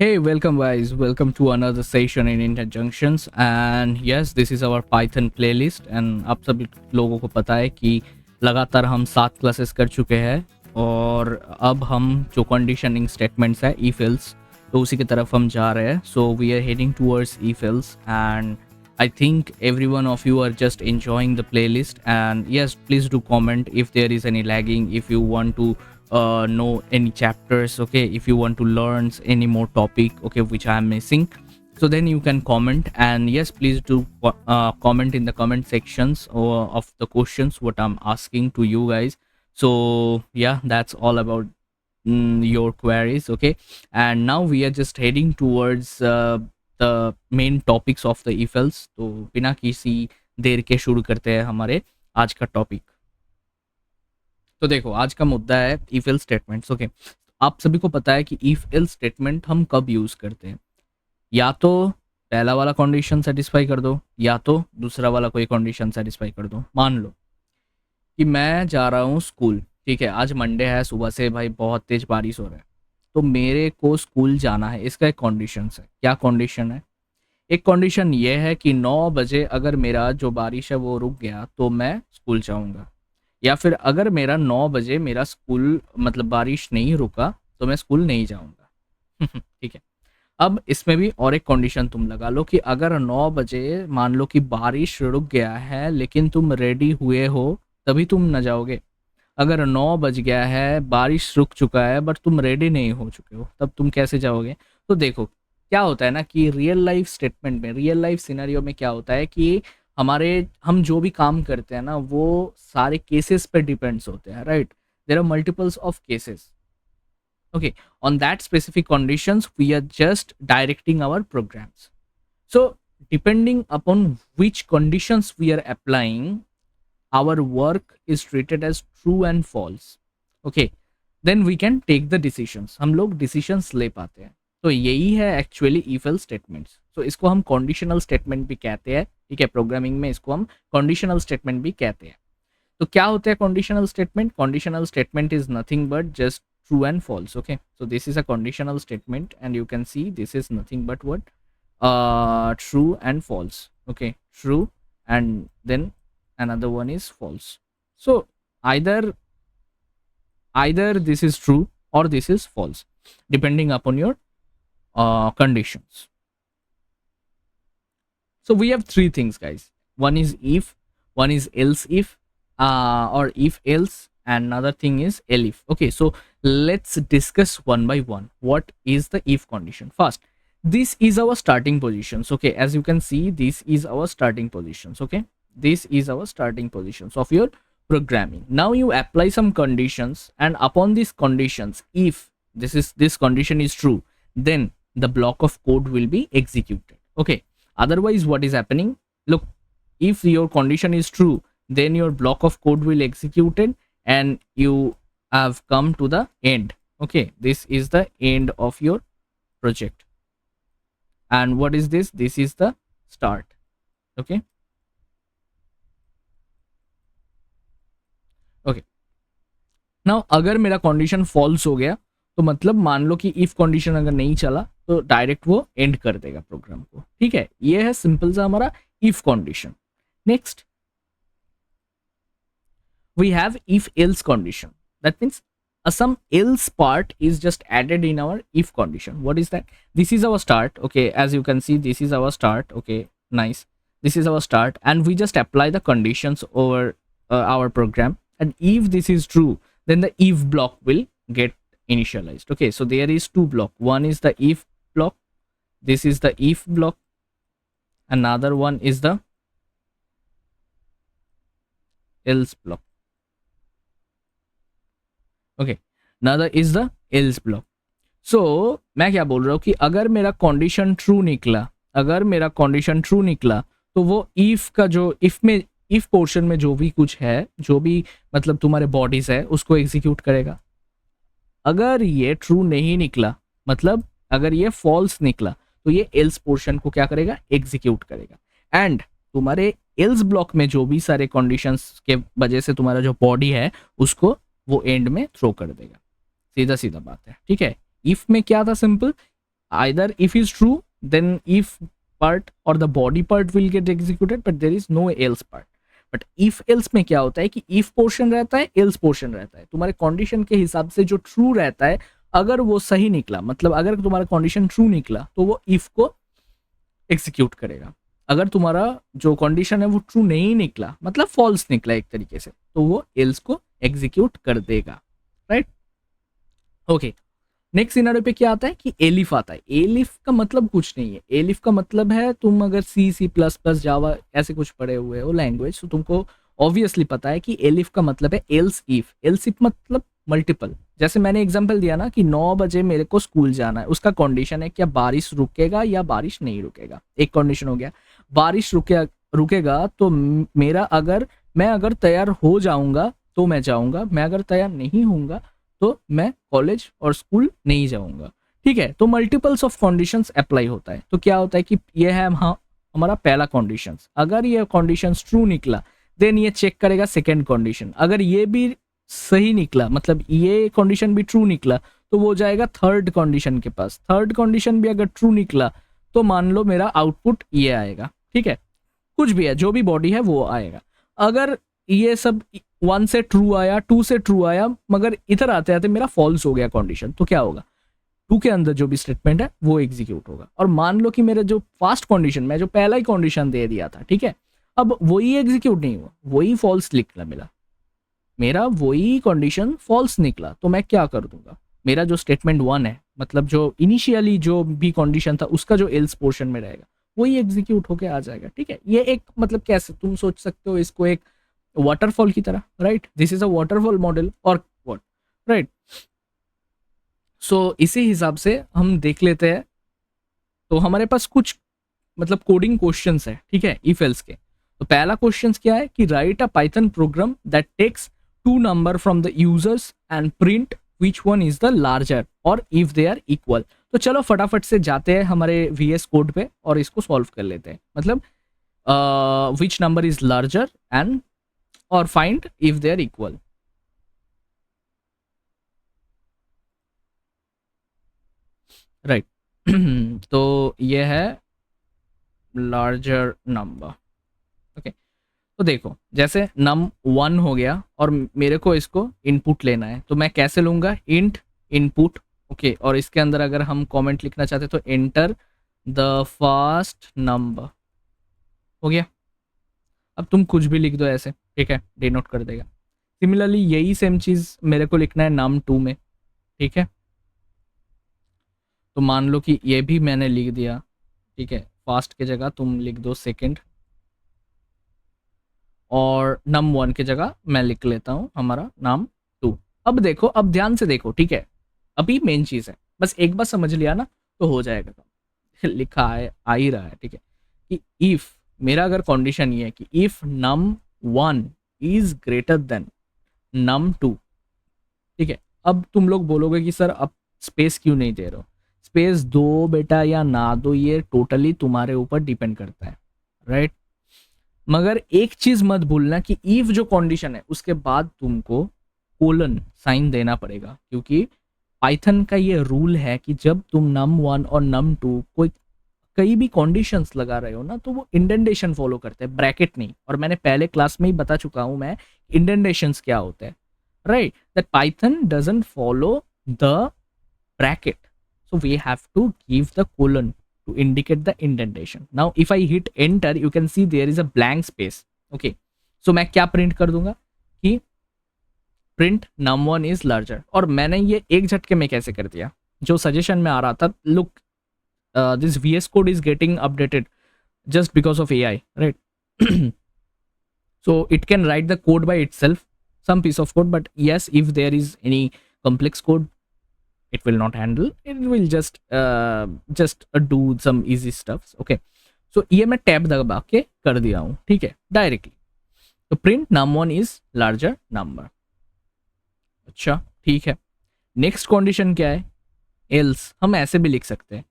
Hey, welcome guys. Welcome to another session in Interjunctions. And yes, this is our Python playlist. And आप सभी लोगों को पता है कि लगातार हम 7 क्लासेस कर चुके हैं और अब हम जो कंडीशनिंग स्टेटमेंट्स है if else तो उसी की तरफ हम जा रहे हैं. So we are heading towards if else and I think every one of you are just enjoying the playlist. And yes, please do comment if there is any lagging, if you want to know any chapters, okay, if you want to learn any more topic, okay, which I am missing, so then you can comment. And yes, please do comment in the comment sections of the questions what I'm asking to you guys. So yeah, that's all about your queries, okay. And now we are just heading towards the main topics of the if else. तो बिना किसी देर के शुरू करते हैं हमारे आज का टॉपिक. तो देखो, आज का मुद्दा है इफ एल्स स्टेटमेंट्स. ओके, आप सभी को पता है कि इफ एल्स स्टेटमेंट हम कब यूज करते हैं. या तो पहला वाला कंडीशन सेटिस्फाई कर दो या तो दूसरा वाला कोई कंडीशन सेटिस्फाई कर दो. मान लो कि मैं जा रहा हूँ स्कूल, ठीक है, आज मंडे है, सुबह से भाई बहुत तेज बारिश हो रहा है, तो मेरे को स्कूल जाना है. इसका एक कंडीशन है. क्या कंडीशन है? एक कंडीशन ये है कि 9 बजे अगर मेरा जो बारिश है वो रुक गया तो मैं स्कूल जाऊँगा. या फिर अगर मेरा 9 बजे मेरा स्कूल मतलब बारिश नहीं रुका तो मैं स्कूल नहीं जाऊँगा. ठीक है. अब इसमें भी और एक कंडीशन तुम लगा लो कि अगर 9 बजे मान लो कि बारिश रुक गया है लेकिन तुम रेडी हुए हो तभी तुम न जाओगे. अगर 9 बज गया है, बारिश रुक चुका है बट तुम रेडी नहीं हो चुके हो, तब तुम कैसे जाओगे? तो देखो क्या होता है ना कि रियल लाइफ स्टेटमेंट में, रियल लाइफ सिनेरियो में क्या होता है कि हम जो भी काम करते हैं ना वो सारे केसेस पे डिपेंड्स होते हैं, right. There are multiples of cases. okay, on that specific conditions we are just directing our programs. So depending upon which conditions we are applying, our work is treated as true and false. okay, then we can take the decisions. हम लोग decisions ले पाते हैं. तो यही है actually if else statements. तो इसको हम कंडीशनल स्टेटमेंट भी कहते हैं, ठीक है. प्रोग्रामिंग में इसको हम कंडीशनल स्टेटमेंट भी कहते हैं. तो क्या होता है conditional statement? Conditional statement is nothing but just true and false. okay, so this is a conditional statement and you can see this is nothing but what true and false. okay, true and then another one is false. So either this is true or this is false depending upon your conditions. So we have three things, guys. One is if, one is else if, or if else, and another thing is elif. okay, so let's discuss one by one. What is the if condition? First, this is our starting positions. okay, as you can see, this is our starting positions. okay, this is our starting positions of your programming. Now you apply some conditions, and upon these conditions, if this condition is true, then the block of code will be executed. okay, otherwise what is happening? Look, if your condition is true, then your block of code will executed and you have come to the end. okay, this is the end of your project. And what is this? This is the start. okay, okay. now अगर मेरा condition false हो गया तो मतलब मान लो कि if condition अगर नहीं चला तो डायरेक्ट वो एंड कर देगा प्रोग्राम को. ठीक है, ये है सिंपल सा हमारा if condition. Next we have if else condition. That means some else part is just added in our if condition. What is that? This is our start. okay, as you can see, this is our start. okay, nice. This is our start and we just apply the conditions over our program, and if this is true then the if block will get initialized. okay, so there is two block. One is the if block, this is the if block, another one is the else block. okay, another is the else block. so मैं क्या बोल रहा हूँ कि अगर मेरा condition true निकला, अगर मेरा कंडीशन ट्रू निकला तो वो इफ का जो इफ पोर्शन में जो भी कुछ है, जो भी मतलब तुम्हारे बॉडीज है उसको एग्जीक्यूट करेगा. अगर ये ट्रू नहीं निकला, मतलब अगर ये फॉल्स निकला, तो ये एल्स पोर्शन को क्या करेगा? एग्जीक्यूट करेगा. एंड तुम्हारे एल्स ब्लॉक में जो भी सारे कंडीशंस के वजह से तुम्हारा जो बॉडी है उसको वो एंड में थ्रो कर देगा. सीधा सीधा बात है. ठीक है, इफ में क्या था? Simple, either if is true then if part or the body part will get executed but there is no else part. But if else में क्या होता है कि इफ पोर्शन रहता है, एल्स पोर्शन रहता है. तुम्हारे कंडीशन के हिसाब से जो ट्रू रहता है, अगर वो सही निकला, मतलब अगर तुम्हारा कंडीशन ट्रू निकला तो वो इफ को एग्जीक्यूट करेगा. अगर तुम्हारा जो कंडीशन है वो ट्रू नहीं निकला, मतलब फॉल्स निकला एक तरीके से, तो वो एल्स को एग्जीक्यूट कर देगा. Right, okay. नेक्स्ट सिनेरियो पे क्या आता है कि एलिफ आता है. एलिफ का मतलब कुछ नहीं है. एलिफ का मतलब है, तुम अगर सी प्लस प्लस जावा ऐसे कुछ पढ़े हुए हो लैंग्वेज, तो तुमको ऑब्वियसली पता है कि एलिफ का मतलब है एल्स इफ. एल्स इफ मतलब मल्टीपल. जैसे मैंने एग्जांपल दिया ना कि 9 बजे मेरे को स्कूल जाना है, उसका कंडीशन है क्या बारिश रुकेगा या बारिश नहीं रुकेगा. एक कंडीशन हो गया. बारिश रुकेगा तो मैं अगर तैयार हो जाऊंगा तो मैं जाऊंगा, मैं अगर तैयार नहीं होऊंगा तो मैं कॉलेज और स्कूल नहीं जाऊंगा. ठीक है, तो मल्टीपल्स ऑफ कंडीशंस अप्लाई होता है. तो क्या होता है कि ये है हमारा पहला कंडीशन. अगर ये कंडीशन ट्रू निकला देन ये चेक करेगा सेकेंड कंडीशन. अगर ये भी सही निकला, मतलब ये कंडीशन भी ट्रू निकला, तो वो जाएगा थर्ड कंडीशन के पास. थर्ड कंडीशन भी अगर ट्रू निकला तो मान लो मेरा आउटपुट ये आएगा. ठीक है, कुछ भी है, जो भी बॉडी है वो आएगा. अगर ये सब 1 से ट्रू आया, 2 से ट्रू आया, मगर इधर आते आते मेरा फॉल्स हो गया कंडीशन, तो क्या होगा, 2 के अंदर जो भी स्टेटमेंट है वो एग्जीक्यूट होगा. और मान लो कि मेरा जो फर्स्ट कंडीशन, मैं जो पहला ही कंडीशन दे दिया था, ठीक है, अब वही एग्जीक्यूट नहीं हुआ, वही फॉल्स निकला, मेरा वही कंडीशन फॉल्स निकला, तो मैं क्या कर दूंगा, मेरा जो स्टेटमेंट 1 है, मतलब जो इनिशियली जो भी कंडीशन था उसका जो एल्स पोर्शन में रहेगा वही एग्जीक्यूट होके आ जाएगा. ठीक है, ये एक मतलब कैसे तुम सोच सकते हो इसको एक वाटरफॉल की तरह. Right, this is a waterfall model और व्हाट. राइट, सो इसी हिसाब से हम देख लेते हैं. तो हमारे पास कुछ मतलब कोडिंग क्वेश्चंस है. ठीक है, इफ एल्स के. तो पहला क्वेश्चन क्या है कि write a Python program that takes 2 number from the users and print which one is the larger or if they are equal. तो चलो फटाफट से जाते हैं हमारे VS कोड पे और इसको सॉल्व कर लेते हैं. मतलब which number is larger and और find if they are equal. Right, तो ये है लार्जर नंबर. ओके, तो देखो जैसे num1 हो गया और मेरे को इसको इनपुट लेना है, तो मैं कैसे लूंगा, इंट इनपुट. ओके, और इसके अंदर अगर हम कमेंट लिखना चाहते तो एंटर द फर्स्ट नंबर. हो गया. अब तुम कुछ भी लिख दो ऐसे, ठीक है, डिनोट कर देगा. सिमिलरली यही सेम चीज मेरे को लिखना है num2 में. ठीक है, तो मान लो कि ये भी मैंने लिख दिया. ठीक है, फास्ट की जगह तुम लिख दो सेकंड और num1 की जगह मैं लिख लेता हूँ हमारा num2. अब देखो, अब ध्यान से देखो. ठीक है, अभी मेन चीज है, बस एक बार समझ लिया ना तो हो जाएगा काम. लिखा है, आ ही रहा है. ठीक है, कि इफ मेरा अगर कंडीशन ये है कि if num1 is greater than num2. ठीक है, अब तुम लोग बोलोगे कि सर अब स्पेस क्यों नहीं दे रहे हो. स्पेस दो बेटा या ना दो, ये टोटली तुम्हारे ऊपर डिपेंड करता है. राइट, मगर एक चीज मत भूलना कि इफ जो कंडीशन है उसके बाद तुमको कोलन साइन देना पड़ेगा, क्योंकि पाइथन का ये रूल है कि जब तुम num1 और num2 कोई कई भी कंडीशंस लगा रहे हो ना, तो वो इंडेंटेशन फॉलो करते हैं, ब्रैकेट नहीं. और मैंने पहले क्लास में ही बता चुका हूं मैं इंडेंटेशंस क्या होते हैं. Right, that Python doesn't follow the bracket, so we have to give the colon to indicate the indentation. Now if I hit enter you can see there is a blank space. Okay, so मैं क्या print कर दूंगा कि print num1 is larger. और मैंने ये एक झटके में कैसे कर दिया, जो सजेशन में आ रहा था, look this VS code is getting updated just because of AI, right? So it can write the code by itself, some piece of code, but yes, if there is any complex code it will not handle, it will just do some easy stuff. Okay, so ये मैं tab दबा के कर दिया हूँ. ठीक है, directly. तो print num1 is larger number. अच्छा, ठीक है. नेक्स्ट कंडीशन क्या है, एल्स. हम ऐसे भी लिख सकते हैं,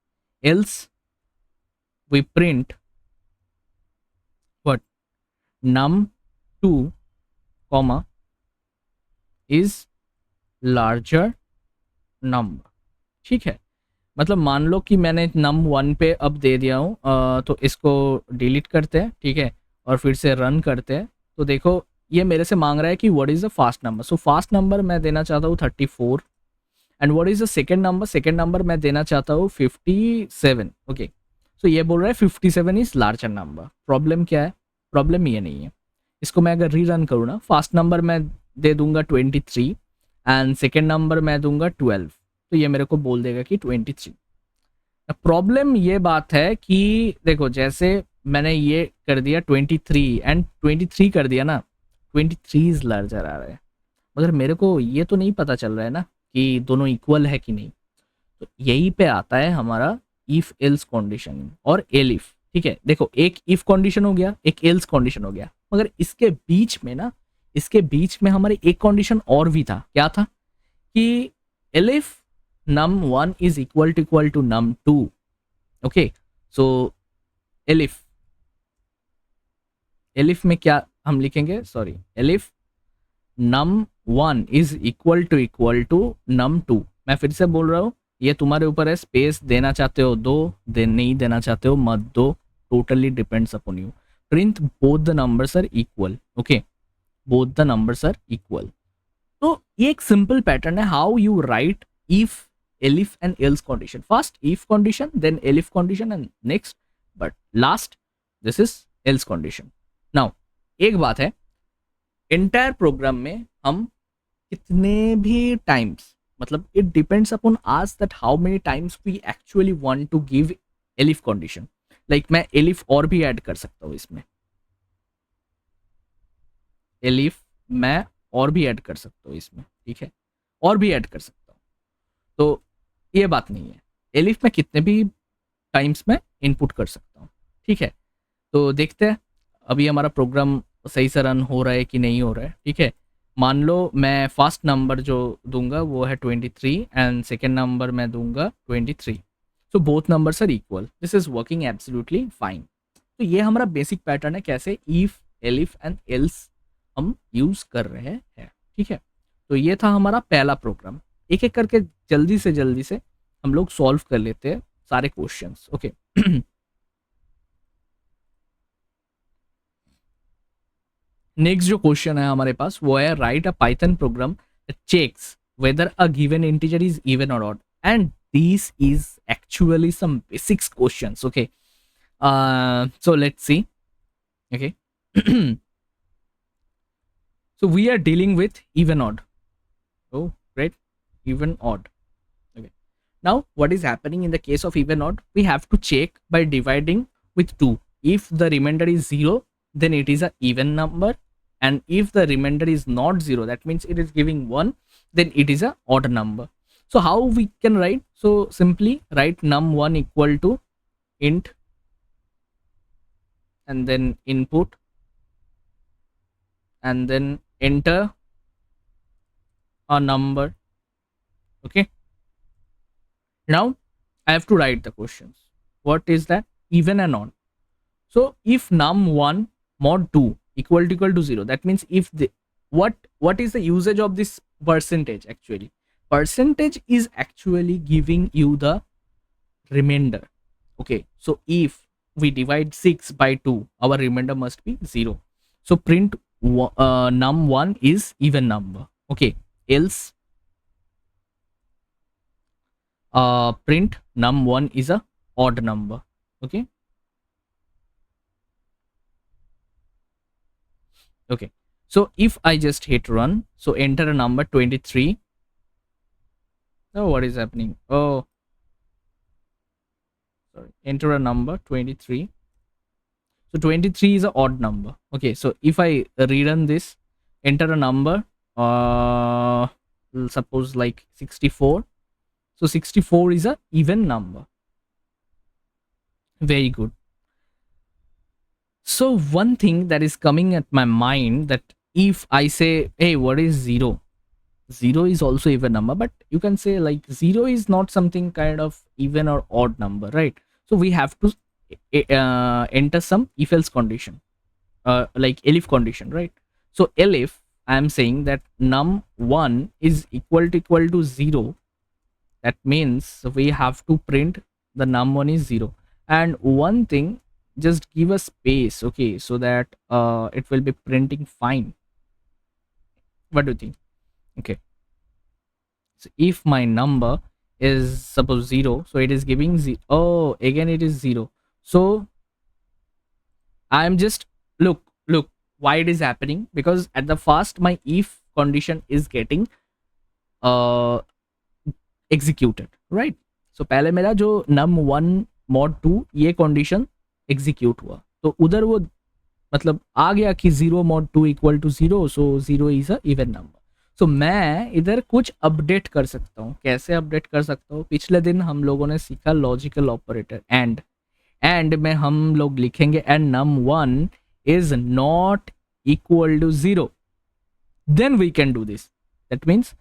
else we print what, num2 comma is larger number. ठीक है, मतलब मान लो कि मैंने num 1 पे अब दे दिया हूँ, तो इसको डिलीट करते हैं, ठीक है, और फिर से रन करते हैं। तो देखो ये मेरे से मांग रहा है कि what is the fast number. So fast number मैं देना चाहता हूँ 34, and what is the second number, second number मैं देना चाहता हूँ 57। ओके, सो ये बोल रहा है 57 इज लार्जर नंबर। प्रॉब्लम क्या है? प्रॉब्लम ये नहीं है। इसको मैं अगर रीरन करूँ ना, फास्ट नंबर मैं दे दूंगा 23 एंड सेकेंड नंबर मैं दूंगा 12, तो ये मेरे को बोल देगा कि 23। प्रॉब्लम ये बात है कि देखो जैसे मैंने ये कर दिया 23 एंड 23 कर दिया ना, 23 इज लार्जर आ रहा है, मगर मेरे को ये तो नहीं पता चल रहा है ना कि दोनों इक्वल है कि नहीं। तो यही पे आता है हमारा इफ एल्स कंडीशन और एल इफ। ठीक है, देखो एक इफ कंडीशन हो गया, एक एल्स कंडीशन हो गया, मगर इसके बीच में ना, इसके बीच में हमारे एक कंडीशन और भी था। क्या था? कि elif num1 is equal to num2। Okay, so elif, elif में क्या हम लिखेंगे, sorry, elif num1 is equal to num2। मैं फिर से बोल रहा हूँ, ये तुम्हारे ऊपर है, स्पेस देना चाहते हो दो, दे नहीं देना चाहते हो मत दो, totally depends upon you. Print both the numbers are equal. Okay, both the numbers are equal. तो ये एक सिंपल पैटर्न है how you write if, elif and else condition। first if condition, then elif condition, and next but last this is else condition। now एक बात है, entire program में हम कितने भी times, मतलब it depends upon us that how many times we actually want to give elif condition। like मैं elif और भी ऐड कर सकता हूँ इसमें, elif मैं और भी ऐड कर सकता हूँ इसमें, ठीक है, और भी ऐड कर सकता हूँ। तो ये बात नहीं है, एलिफ में कितने भी टाइम्स में इनपुट कर सकता हूँ। ठीक है, तो देखते हैं अभी हमारा प्रोग्राम सही से रन हो रहा है कि नहीं हो रहा है। ठीक है, मान लो मैं फर्स्ट नंबर जो दूंगा वो है 23 एंड सेकेंड नंबर मैं दूंगा 23। So both numbers are equal, this is working absolutely fine. तो ये हमारा बेसिक पैटर्न है कैसे इफ, एलिफ एंड एल्स हम यूज कर रहे हैं। ठीक है, तो ये था हमारा पहला प्रोग्राम। एक एक करके जल्दी से हम लोग सॉल्व कर लेते हैं सारे क्वेश्चंस। ओके, नेक्स्ट जो क्वेश्चन है हमारे पास वो है write a Python program checks whether a given integer is even or odd, and this is actually some basics questions. Okay, so let's see। Okay, so we are dealing with even odd। oh great, even odd। okay, now what is happening in the case of even odd, we have to check by dividing with 2। if the remainder is 0 then it is a even number, and if the remainder is not 0 that means it is giving 1, then it is a odd number। so how we can write? so simply write num1 equal to int and then input and then enter a number। okay, now I have to write the questions। what is that? even and odd। so if num1 mod 2 equal to 0 that means if the, what is the usage of this percentage? actually percentage is actually giving you the remainder। okay, so if we divide 6 by 2 our remainder must be 0। so print num1 is even number। okay, else print num1 is a odd number। okay, okay, so if I just hit run, so enter a number 23। oh what is happening? oh sorry, enter a number 23। so 23 is a odd number। okay, so if I rerun this, enter a number, suppose like 64। so 64 is a even number। very good। so one thing that is coming at my mind, that if I say, hey, what is 0? 0 is also even number, but you can say like 0 is not something kind of even or odd number, right? so we have to enter some if else condition, like elif condition, right? so elif, I am saying that num1 is equal to 0 that means we have to print the num1 is 0. And one thing, just give a space, okay, so that it will be printing fine. What do you think? Okay, so if my number is suppose 0, so it is giving 0. Oh, again it is 0. So I'm just look why it is happening, because at the first my if condition is getting uh executed, right? So पहले मेरा जो num1 mod 2 ये condition execute हुआ, तो उधर वो मतलब आ गया कि 0 mod 2 equal to 0, so 0 is a even number. So मैं इधर कुछ अपडेट कर सकता हूँ. कैसे अपडेट कर सकता हूँ? पिछले दिन हम लोगों ने सीखा लॉजिकल ऑपरेटर एंड में हम लोग लिखेंगे and num1 is not equal to 0, then we can do this. That means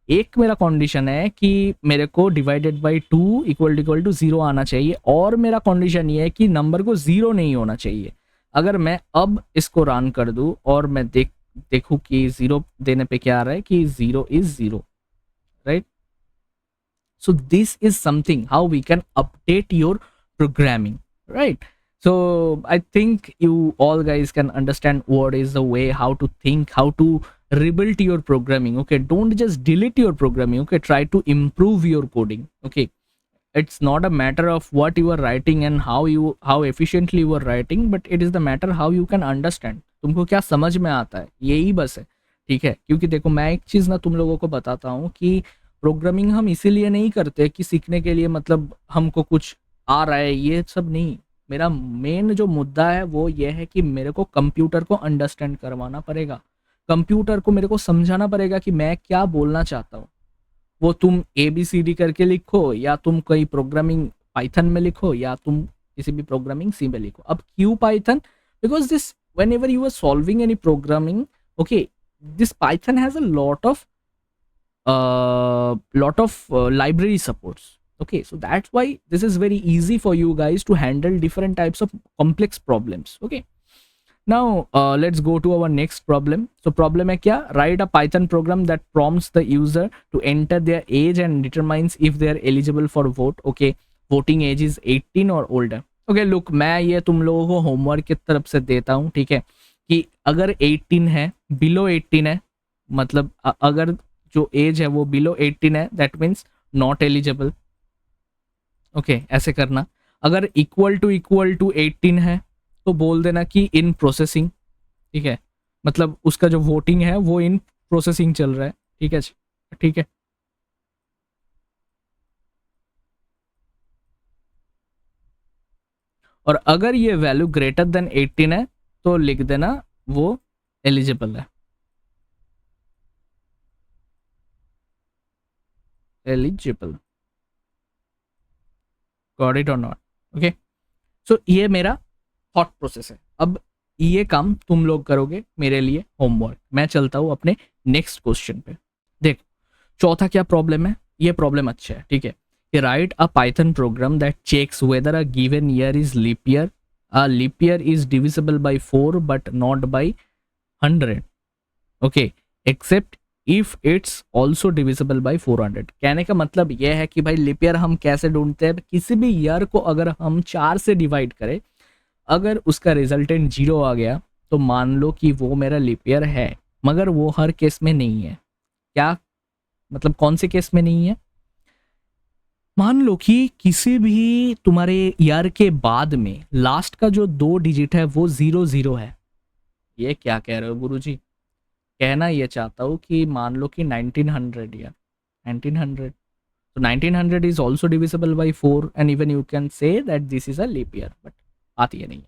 एक मेरा कंडीशन है कि मेरे को डिवाइडेड बाई 2 इक्वल टू 0 आना चाहिए, और मेरा कंडीशन ये है कि नंबर को 0 नहीं होना चाहिए. अगर मैं अब इसको रन कर दूं और मैं देखूं कि 0 देने पे क्या आ रहा है कि 0 is 0, right? So this is something how we can update your programming, right? So I think you all guys can understand what is the way how to think, how to rebuild your programming. Okay, don't just delete your programming. Okay, try to improve your coding. Okay, it's not a matter of what you are writing and how efficiently you are writing, but it is the matter how you can understand. तुमको क्या समझ में आता है, यही बस है. ठीक है, क्योंकि देखो मैं एक चीज़ ना तुम लोगों को बताता हूँ कि प्रोग्रामिंग हम इसीलिए नहीं करते कि सीखने के लिए, मतलब हमको कुछ आ रहा है, ये सब नहीं. मेरा मेन जो मुद्दा है वो ये है कि मेरे को कंप्यूटर को अंडरस्टैंड करवाना पड़ेगा. कंप्यूटर को मेरे को समझाना पड़ेगा कि मैं क्या बोलना चाहता हूँ. वो तुम ABCD करके लिखो, या तुम कोई प्रोग्रामिंग पाइथन में लिखो, या तुम किसी भी प्रोग्रामिंग सी में लिखो. अब क्यों Python? Because this whenever you are solving any programming, okay, this Python has a lot of library supports. Okay, so that's why this is very easy for you guys to handle different types of complex problems. Okay, now let's go to our next problem. So problem है क्या? Write a Python program that prompts the user to enter their age and determines if they are eligible for vote. Okay, voting age is 18 or older. Okay, look, मैं ये तुम लोगों को homework की तरफ से देता हूँ, ठीक है, कि अगर 18 है, बिलो 18 है, मतलब अगर जो एज है वो बिलो 18 है, that means not eligible. Okay, ऐसे करना. अगर इक्वल टू 18 है तो बोल देना कि इन प्रोसेसिंग. ठीक है, मतलब उसका जो वोटिंग है वो इन प्रोसेसिंग चल रहा है. ठीक है, ठीक है. और अगर ये वैल्यू ग्रेटर देन 18 है तो लिख देना वो एलिजिबल है. एलिजिबल, गॉट इट और नॉट? ओके, सो ये मेरा थॉट प्रोसेस है. अब ये काम तुम लोग करोगे मेरे लिए होमवर्क. मैं चलता हूँ अपने नेक्स्ट क्वेश्चन पे. देखो चौथा क्या प्रॉब्लम है. ये प्रॉब्लम अच्छा है, ठीक है. Write a Python program that checks whether a given year is leap year. A leap year is divisible by 4 but not by 100. Okay, except if it's also divisible by 400. कहने का मतलब यह है कि भाई लीप ईयर हम कैसे ढूंढते हैं. किसी भी ईयर को अगर हम 4 से डिवाइड करें, अगर उसका रिजल्टेंट 0 आ गया तो मान लो कि वो मेरा लीप ईयर है. मगर वो हर केस में नहीं है. क्या मतलब, कौन से केस में नहीं है? मान लो कि किसी भी तुम्हारे ईयर के बाद में लास्ट का जो 2 डिजिट है वो 00 है. ये क्या कह रहे हो गुरुजी? कहना ये चाहता हूँ कि मान लो कि 1900 या 1900, तो 1900 is also divisible by 4 and even you can say that this is a leap year. But बात ये नहीं है.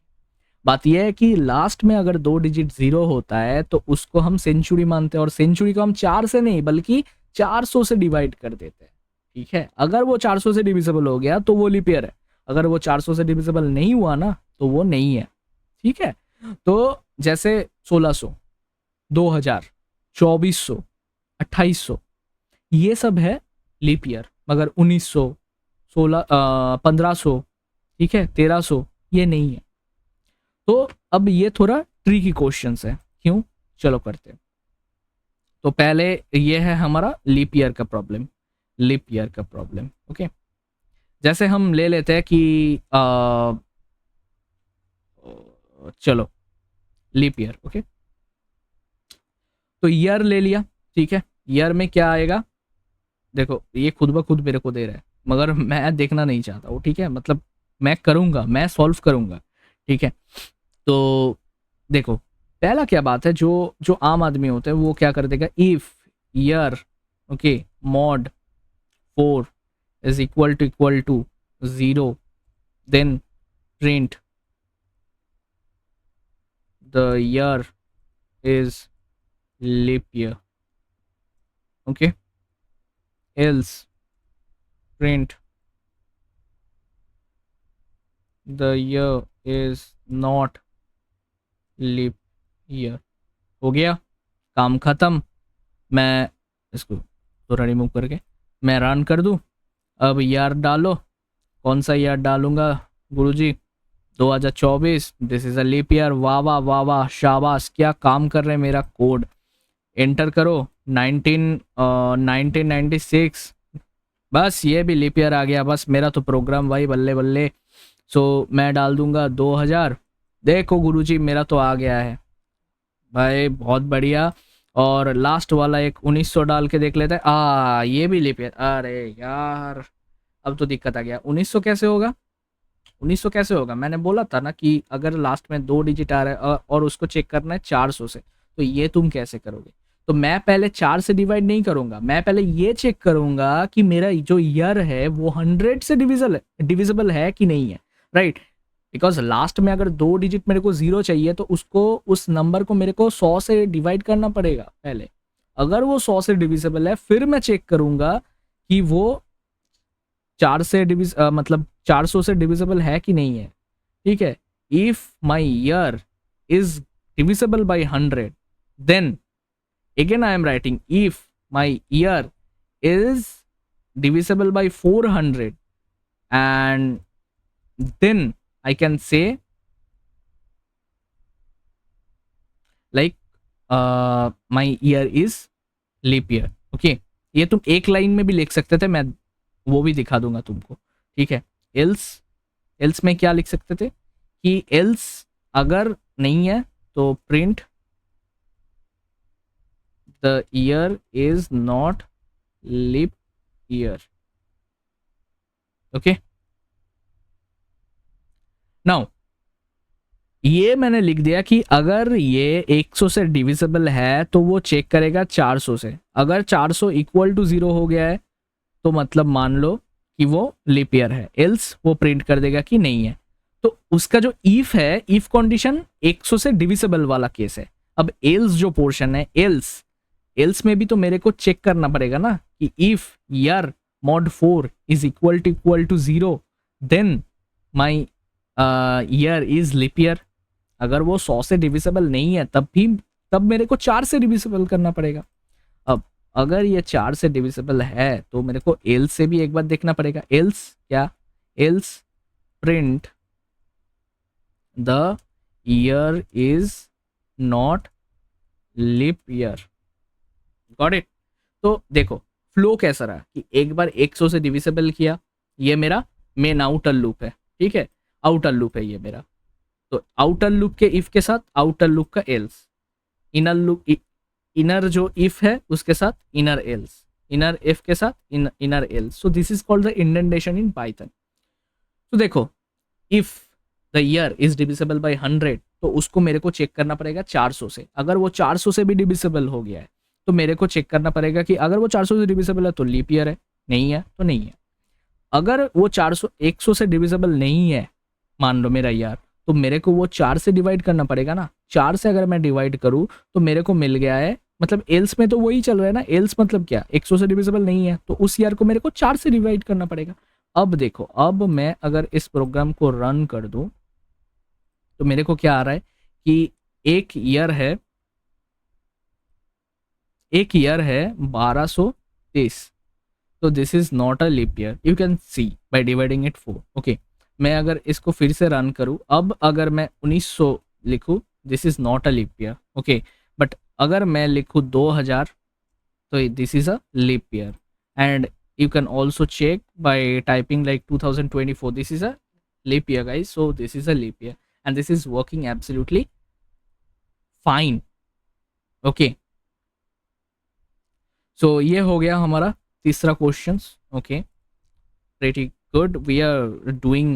बात यह है कि लास्ट में अगर 2 डिजिट 0 होता है तो उसको हम सेंचुरी मानते हैं, और सेंचुरी को हम 4 से नहीं बल्कि 400 से डिवाइड कर देते हैं. ठीक है, अगर वो 400 से डिविजिबल हो गया तो वो लीप ईयर है. अगर वो 400 से डिविजिबल नहीं हुआ ना तो वो नहीं है. ठीक है, तो जैसे 1600, 2000, 2400, 2800 ये सब है लीप ईयर. मगर 1900, 1500, ठीक है, 1300 ये नहीं है. तो अब ये थोड़ा ट्रिकी क्वेश्चन है. क्यों? चलो करते हैं. तो पहले ये है हमारा लीप ईयर का प्रॉब्लम. लीप ईयर का प्रॉब्लम। ओके, जैसे हम ले लेते हैं कि चलो लीप ईयर। ओके, तो ईयर ले लिया, ठीक है। ईयर में क्या आएगा, देखो ये खुद ब खुद मेरे को दे रहा है मगर मैं देखना नहीं चाहता वो, ठीक है। मतलब मैं करूंगा, मैं सॉल्व करूंगा, ठीक है। तो देखो पहला क्या बात है, जो जो आम आदमी होता है वो क्या कर देगा, if year okay mod 4 is equal to 0 then print the year is leap year. Okay, else print the year is not leap year. हो गया, काम खत्म। मैं इसको थोड़ा रिमूव करके मैं रन कर दूं। अब ईयर डालो, कौन सा ईयर डालूंगा गुरुजी, 2024, this is a leap year. वाह वाह वाह वाह, शाबाश, क्या काम कर रहे हैं मेरा कोड। एंटर करो 1996, बस ये भी लीप ईयर आ गया। बस मेरा तो प्रोग्राम भाई बल्ले बल्ले। सो मैं डाल दूंगा 2000। देखो गुरुजी मेरा तो आ गया है भाई, बहुत बढ़िया। और लास्ट वाला एक 1900 डाल के देख लेते हैं। ये भी लीप ईयर। अरे यार अब तो दिक्कत आ गया, 1900 कैसे होगा, 1900 कैसे होगा। मैंने बोला था ना कि अगर लास्ट में 2 डिजिट आ रहा है और उसको चेक करना है 400 से, तो ये तुम कैसे करोगे। तो मैं पहले 4 से डिवाइड नहीं करूंगा, मैं पहले ये चेक करूंगा कि मेरा जो ईयर है वो 100 से डिविजिबल है कि नहीं है, राइट। बिकॉज लास्ट में अगर 2 डिजिट मेरे को 0 चाहिए तो उसको, उस नंबर को मेरे को 100 से डिवाइड करना पड़ेगा पहले। अगर वो 100 से डिविजिबल है फिर मैं चेक करूंगा कि वो 4 से मतलब 400 से डिविजिबल है कि नहीं है, ठीक है। If my year is divisible by 100 then again I am writing if my year is divisible by 400 and then I can say like my year is leap year। Okay, ये तुम एक लाइन में भी लिख सकते थे, मैं वो भी दिखा दूंगा तुमको, ठीक है। एल्स में क्या लिख सकते थे कि एल्स अगर नहीं है तो print the year is not leap year। Okay, now ये मैंने लिख दिया कि अगर ये 100 से डिविजिबल है तो वो चेक करेगा 400 से। अगर 400 इक्वल टू 0 हो गया है तो मतलब मान लो कि वो लीप ईयर है, एल्स वो प्रिंट कर देगा कि नहीं है। तो उसका जो इफ है, इफ कंडीशन 100 से डिविजिबल वाला केस है। अब एल्स जो पोर्शन है, एल्स में भी तो मेरे को चेक करना पड़ेगा ना कि if year mod 4 is equal to 0 then my year is leap year. अगर वो 100 से डिविजिबल नहीं है तब मेरे को 4 से डिविजिबल करना पड़ेगा। अब अगर ये 4 से डिविजिबल है तो मेरे को एल्स से भी एक बार देखना पड़ेगा। एल्स क्या, else print the year is not leap year. Got it. तो देखो फ्लो कैसा रहा कि एक बार 100 से डिविजिबल किया, ये मेरा मेन आउटर लूप है, ठीक है। आउटर लूप है ये मेरा। तो आउटर लूप के इफ के साथ आउटर लूप का एल्स, इनर लूप, इनर जो इफ है उसके साथ इनर एल्स, इनर इफ के साथ inner else. So this is called the indentation in Python. तो देखो if the year is divisible by 100 तो उसको मेरे को चेक करना पड़ेगा 400 से। अगर वो 400 से भी डिविजिबल हो गया है तो मेरे को चेक करना पड़ेगा कि अगर वो 400 से डिविजिबल है तो लीप ईयर है, नहीं है तो नहीं है। अगर वो 400 100 से डिविजिबल नहीं है मान लो मेरा ईयर, तो मेरे को वो 4 से डिवाइड करना पड़ेगा ना। 4 से अगर मैं डिवाइड करूं तो मेरे को मिल गया है, मतलब एल्स में तो वही चल रहा है ना। एल्स मतलब क्या, 100 से डिविजिबल नहीं है तो उस ईयर को मेरे को 4 से डिवाइड करना पड़ेगा। अब देखो, अब मैं अगर इस प्रोग्राम को रन कर दूं तो मेरे को क्या आ रहा है कि एक ईयर है 1223। तो this is not a leap year, you can see by dividing it 4। Okay, मैं अगर इसको फिर से रन करूं, अब अगर मैं 1900 लिखूं, this is not a leap year. Okay, but अगर मैं लिखूं 2000 तो this is a leap year. And you can also check by typing like 2024. This is a leap year, guys, so this is a leap year and this is working absolutely fine. Okay, so ये हो गया हमारा तीसरा questions. Okay, pretty good, we are doing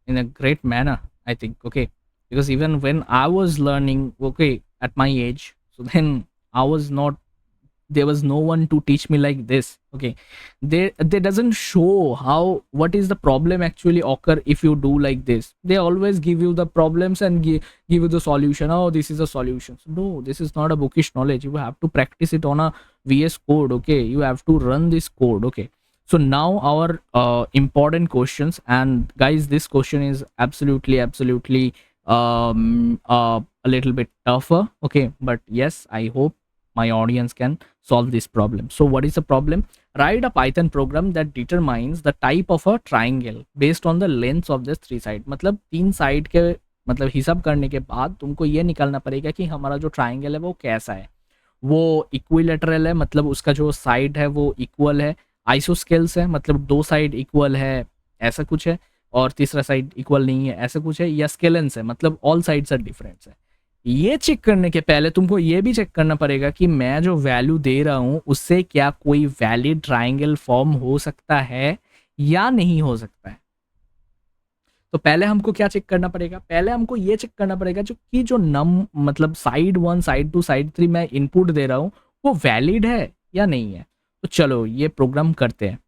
in a great manner, I think. Okay, because even when I was learning, okay, at my age, so then I was not, there was no one to teach me like this. Okay, they doesn't show how, what is the problem actually occur if you do like this. They always give you the problems and give you the solution. Oh, this is a solution. So no, this is not a bookish knowledge. You have to practice it on a VS Code. Okay, you have to run this code. Okay, so now our important questions, and guys, this question is absolutely a little bit tougher. Okay, but yes, I hope my audience can solve this problem. So what is the problem? Write a Python program that determines the type of a triangle based on the lengths of this three side. मतलब तीन side के मतलब हिसाब करने के बाद तुमको ये निकालना पड़ेगा कि हमारा जो ट्राइंगल है वो कैसा है. वो इक्विलेटरल है, मतलब उसका जो साइड है वो इक्वल है. आइसोस्केल्स है, मतलब दो साइड इक्वल है, ऐसा कुछ है. और तीसरा साइड इक्वल नहीं है, ऐसा कुछ है. या स्केलेंस है, मतलब ऑल साइड्स आर डिफरेंट है. ये चेक करने के पहले तुमको ये भी चेक करना पड़ेगा कि मैं जो वैल्यू दे रहा हूँ उससे क्या कोई वैलिड ट्राइंगल फॉर्म हो सकता है या नहीं हो सकता है. तो पहले हमको क्या चेक करना पड़ेगा? पहले हमको ये चेक करना पड़ेगा जो कि जो मतलब साइड 1, साइड 2, साइड 3 मैं इनपुट दे रहा हूँ वो वैलिड है या नहीं है. तो चलो ये प्रोग्राम करते हैं.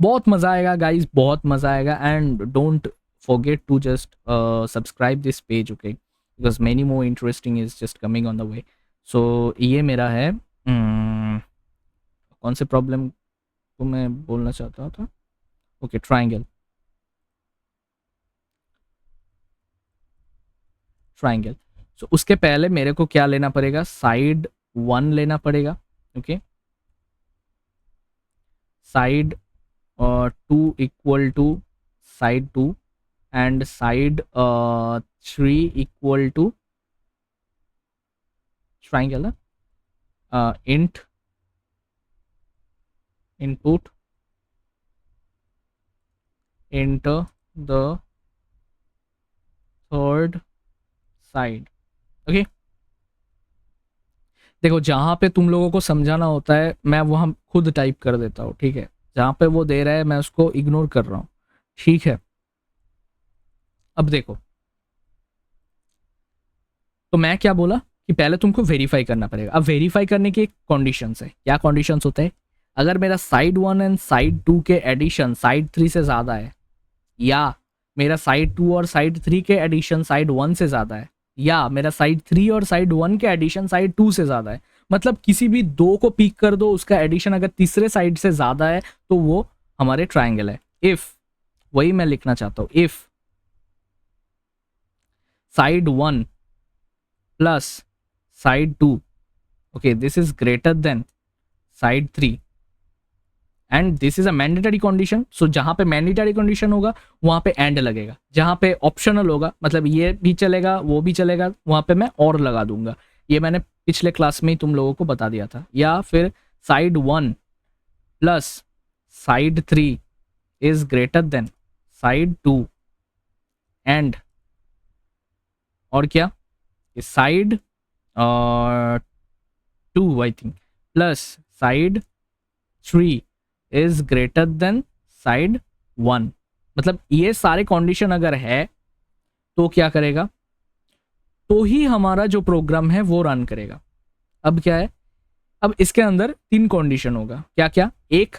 बहुत मजा आएगा गाइस, बहुत मजा आएगा. And don't forget to just subscribe this page, okay, because many more interesting is just coming on the way. So ये मेरा है कौन से प्रॉब्लम को मैं बोलना चाहता था. Okay, triangle. सो उसके पहले मेरे को क्या लेना पड़ेगा? साइड 1 लेना पड़ेगा. Okay, side 2 equal to side 2 and side 3 equal to triangle. Int input enter the third side. okay, देखो जहां पे तुम लोगों को समझाना होता है मैं वहां खुद टाइप कर देता हूँ. ठीक है, जहां पे वो दे रहा है मैं उसको इग्नोर कर रहा हूँ. ठीक है, अब देखो, तो मैं क्या बोला कि पहले तुमको वेरीफाई करना पड़ेगा. अब वेरीफाई करने के कंडीशंस है. क्या कंडीशंस होते हैं? अगर मेरा साइड 1 एंड साइड 2 के एडिशन साइड 3 से ज़्यादा है, या मेरा साइड 2 और साइड 3 के एडिशन साइड 1 से ज़्यादा है, या मेरा साइड 3 और साइड 1 के एडिशन साइड 2 से ज़्यादा है, मतलब किसी भी दो को पिक कर दो, उसका एडिशन अगर तीसरे साइड से ज़्यादा है तो वो हमारे ट्राइंगल है. इफ़, वही मैं लिखना चाहता हूँ, if side 1 plus side 2, okay, this is greater than side 3 and this is a mandatory condition. so जहां पे mandatory condition होगा वहां पे and लगेगा. जहां पे optional होगा, मतलब ये भी चलेगा वो भी चलेगा, वहां पे मैं और लगा दूंगा. ये मैंने पिछले क्लास में ही तुम लोगों को बता दिया था. या फिर side 1 plus side 3 is greater than side 2 and और क्या, side 2 I think plus side 3 is greater than side 1. मतलब ये सारे कंडीशन अगर है तो क्या करेगा, तो ही हमारा जो प्रोग्राम है वो रन करेगा. अब क्या है, अब इसके अंदर 3 कंडीशन होगा. क्या क्या? एक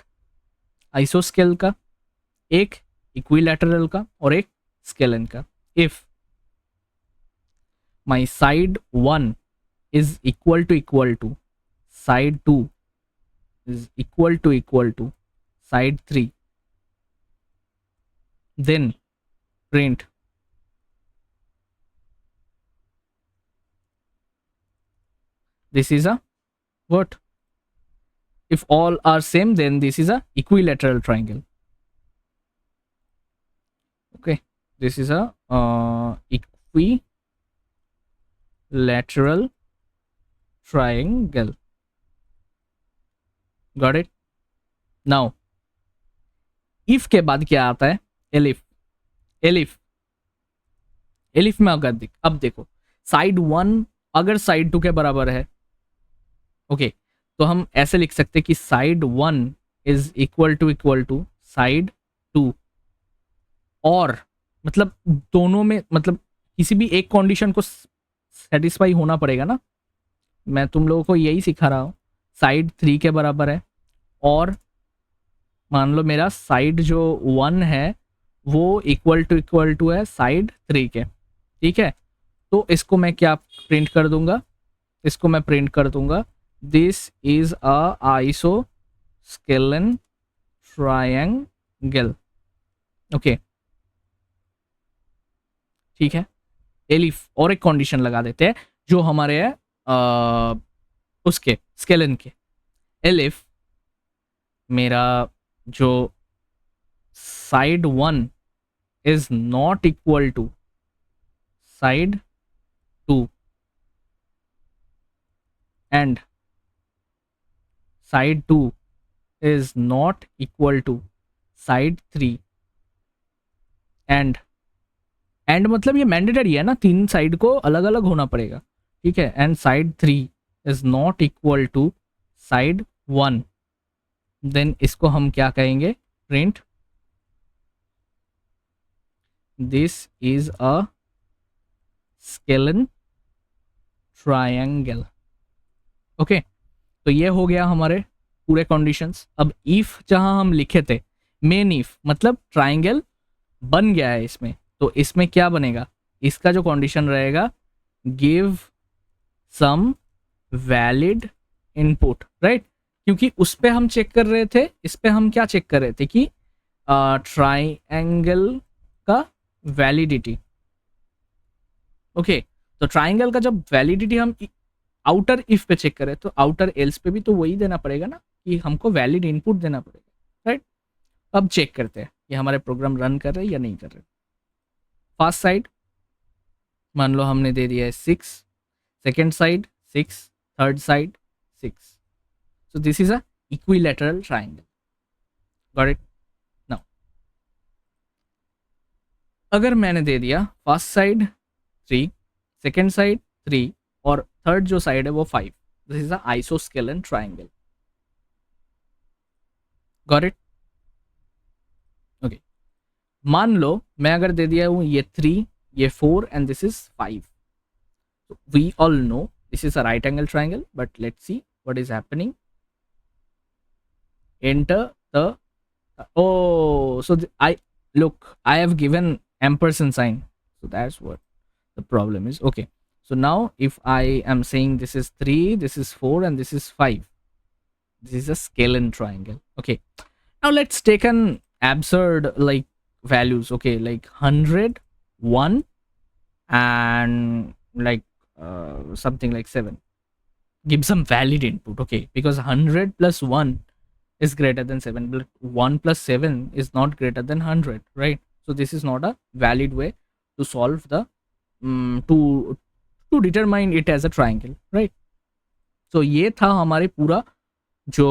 आइसोस्केल का, एक इक्विलैटरल का और एक स्केलन का. If my side 1 is equal to side 2 is equal to side 3, then print this is a what? If all are same, then this is a equilateral triangle. okay, this is a equilateral triangle. Got it? Now if के बाद क्या आता है, elif. Elif elif में अगर अब देखो side 1 अगर साइड 2 के बराबर है, ओके, तो हम ऐसे लिख सकते हैं कि side 1 is equal to side 2, और मतलब दोनों में मतलब किसी भी एक कंडीशन को सेटिस्फाई होना पड़ेगा ना। मैं तुम लोगों को यही सिखा रहा हूँ। साइड 3 के बराबर है, और मान लो मेरा साइड जो 1 है वो इक्वल टू है साइड 3 के, ठीक है। तो इसको मैं क्या प्रिंट कर दूंगा, इसको मैं प्रिंट कर दूंगा, this is a iso scalene triangle, okay, ठीक है। एलिफ और एक कंडीशन लगा देते हैं जो हमारे है उसके स्केलन के। एलिफ मेरा जो side 1 is not equal to side 2 and side 2 is not equal to side 3 and मतलब ये मैंडेटरी है ना, तीन साइड को अलग अलग होना पड़ेगा, ठीक है। And side 3 is not equal to side 1, then इसको हम क्या कहेंगे, print this is a scalene triangle, okay. तो ये हो गया हमारे पूरे कंडीशंस। अब इफ जहां हम लिखे थे मेन इफ मतलब ट्रायंगल बन गया है इसमें, तो इसमें क्या बनेगा, इसका जो कंडीशन रहेगा, give some valid input, right. क्योंकि उस पे हम चेक कर रहे थे, इस पे हम क्या चेक कर रहे थे कि ट्रायंगल का वैलिडिटी, ओके। तो ट्रायंगल का जब वैलिडिटी हम आउटर इफ पे चेक करें, तो आउटर एल्स पे भी तो वही देना पड़ेगा ना, कि हमको वैलिड इनपुट देना पड़ेगा, राइट। अब चेक करते हैं कि हमारे प्रोग्राम रन कर रहे हैं या नहीं कर रहे। फर्स्ट साइड मान लो हमने दे दिया है 6, second side 6, third side 6, so this is a equilateral triangle, got it. Now अगर मैंने दे दिया फर्स्ट साइड 3, सेकेंड साइड 3 और थर्ड जो साइड है वो 5, this is a isosceles triangle, got it, okay. मान लो मैं अगर दे दिया हूं ये 3, ये 4 and this is 5, we all know this is a right angle triangle, but let's see what is happening. Enter the so I look, I have given ampersand sign, so that's what the problem is, okay. So now if I am saying this is 3, this is 4 and this is 5, this is a scalene triangle, okay. Now let's take an absurd like values, okay, like 100, 1 and like something like 7. Give some valid input, okay, because 100 plus 1 is greater than 7, but 1 plus 7 is not greater than 100, right? So this is not a valid way to solve the to determine it as a triangle, right? So ये था हमारे पूरा जो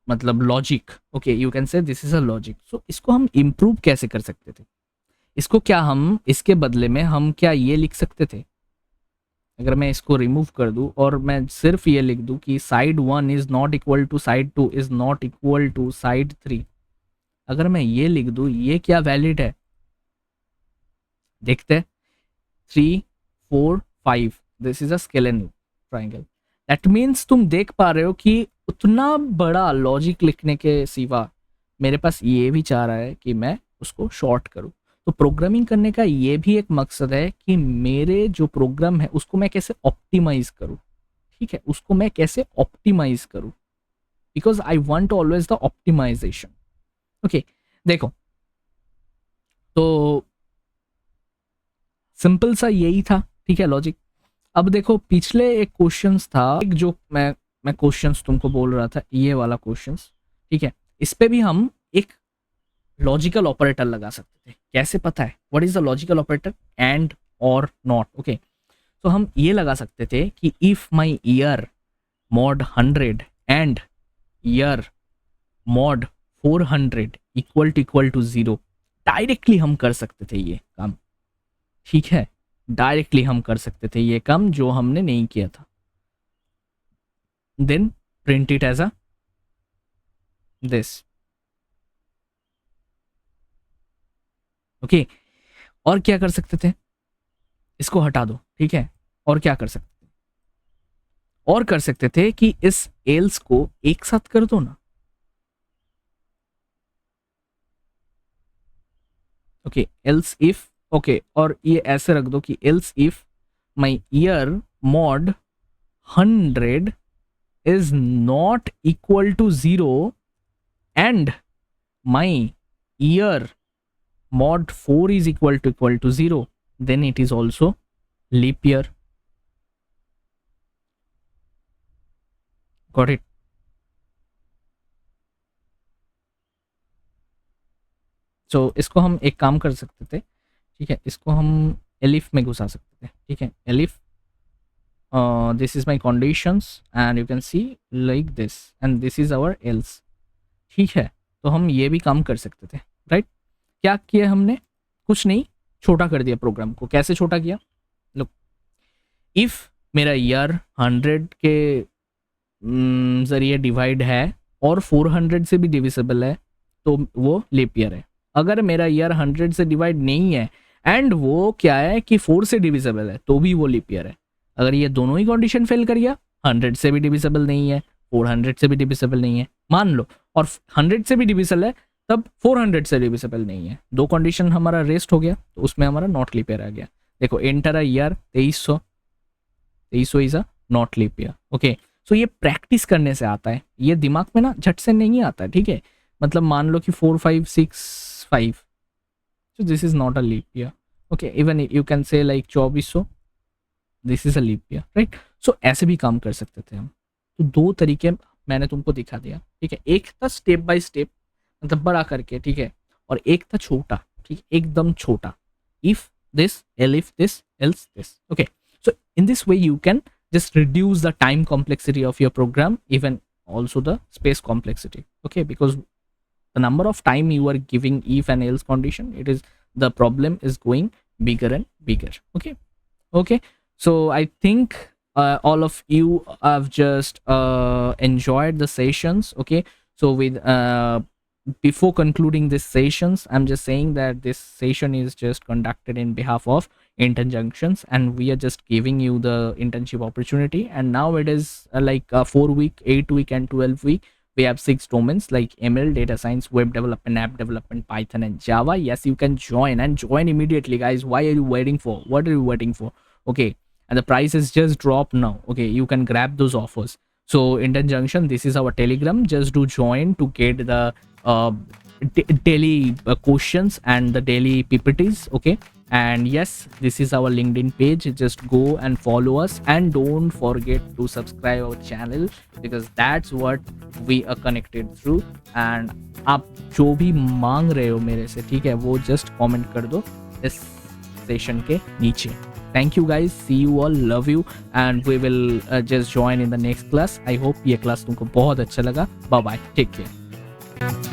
मतलब logic, okay, you can say this is a logic. So इसको हम improve कैसे कर सकते थे, इसको क्या हम इसके बदले में हम क्या ये लिख सकते थे, अगर मैं इसको रिमूव कर दूं और मैं सिर्फ ये लिख दूं कि side 1 is not equal to side 2 is not equal to side 3, अगर मैं ये लिख दूं, ये क्या वैलिड है, देखते हैं। 3, 4, 5, this is a scalene triangle. That means तुम देख पा रहे हो कि उतना बड़ा लॉजिक लिखने के सिवा मेरे पास ये भी चाह रहा है कि मैं उसको शॉर्ट करूं। तो प्रोग्रामिंग करने का ये भी एक मकसद है कि मेरे जो प्रोग्राम है उसको मैं कैसे ऑप्टिमाइज करूं, ठीक है, उसको मैं कैसे ऑप्टिमाइज करूं, because I want always the optimisation, okay. देखो तो सिंपल सा यही था, ठीक है, लॉजिक। अब देखो पिछले एक क्वेश्चंस था, एक जो मैं क्वेश्चंस तुमको बोल रहा था, ये वाला क्वेश्चंस, ठीक है, इस पे भी हम एक लॉजिकल ऑपरेटर लगा सकते थे। कैसे पता है, what is the logical operator, and or not, okay. तो हम ये लगा सकते थे कि if my year mod 100 and year mod 400 equal to 0, directly हम कर सकते थे ये काम, ठीक है, डायरेक्टली हम कर सकते थे ये काम जो हमने नहीं किया था. Then print it as a this. Okay, और क्या कर सकते थे, इसको हटा दो, ठीक है. और क्या कर सकते थे, और कर सकते थे कि इस एल्स को एक साथ कर दो ना. ओके, एल्स इफ, ओके, और ये ऐसे रख दो कि else if my year mod 100 is not equal to 0 and my year mod 4 is equal to 0, then it is also leap year. Got it? So इसको हम एक काम कर सकते थे, ठीक है, इसको हम एलिफ में घुसा सकते थे, ठीक है. Elif this is my conditions and you can see like this and this is our else, ठीक है. तो हम ये भी काम कर सकते थे, राइट. क्या किया हमने, कुछ नहीं, छोटा कर दिया प्रोग्राम को. कैसे छोटा किया, लुक, इफ मेरा ईयर 100 के जरिए डिवाइड है और 400 से भी डिविजिबल है तो वो लीप ईयर है. अगर मेरा ईयर 100 से डिवाइड नहीं है एंड वो क्या है कि 4 से डिविजिबल है तो भी वो लीप ईयर है. अगर ये दोनों ही कंडीशन फेल कर गया, 100 से भी डिविजिबल नहीं है, 400 से भी डिविजिबल नहीं है मान लो, और 100 से भी डिविजिबल है तब 400 से डिविजिबल नहीं है, दो कंडीशन हमारा रेस्ट हो गया, तो उसमें हमारा नॉट लीप ईयर आ गया. देखो, enter a year 2300 is a not leap year. Okay, so ये प्रैक्टिस करने से आता है, ये दिमाग में ना झट से नहीं आता है, ठीक है. मतलब मान लो कि 4565, so this is not a leap year. Okay, even you can say like 2400, this is a leap year, right? So ऐसे भी काम कर सकते थे हम. तो दो तरीके मैंने तुमको दिखा दिया, ठीक है. एक था स्टेप बाय स्टेप, मतलब बड़ा करके, ठीक है, और एक था छोटा, ठीक, एकदम छोटा. If this, elif this, else this. Okay, so in this way you can just reduce the time complexity of your program, even also the space complexity. Okay, because the number of time you are giving if and else condition, it is, the problem is going bigger and bigger. Okay, okay, so I think all of you have just enjoyed the sessions. Okay, so with before concluding this sessions, I'm just saying that this session is just conducted in behalf of Intern Junctions, and we are just giving you the internship opportunity. And now it is like a 4-week, 8-week and 12-week. We have 6 domains like ML, data science, web development, app development, Python and Java. Yes, you can join, and join immediately, guys. Why are you waiting for? What are you waiting for? Okay, and the prices just dropped now. Okay, you can grab those offers. So Intern Junction, this is our Telegram. Just do join to get the daily questions and the daily PPTs. Okay, and yes, this is our LinkedIn page. Just go and follow us, and don't forget to subscribe our channel, because that's what we are connected through. And आप जो भी मांग रहे हो मेरे से, ठीक है, वो just comment कर दो इस session के नीचे. Thank you guys, see you all, love you, and we will just join in the next class. I hope ये class तुमको बहुत अच्छा लगा. Bye bye, take care.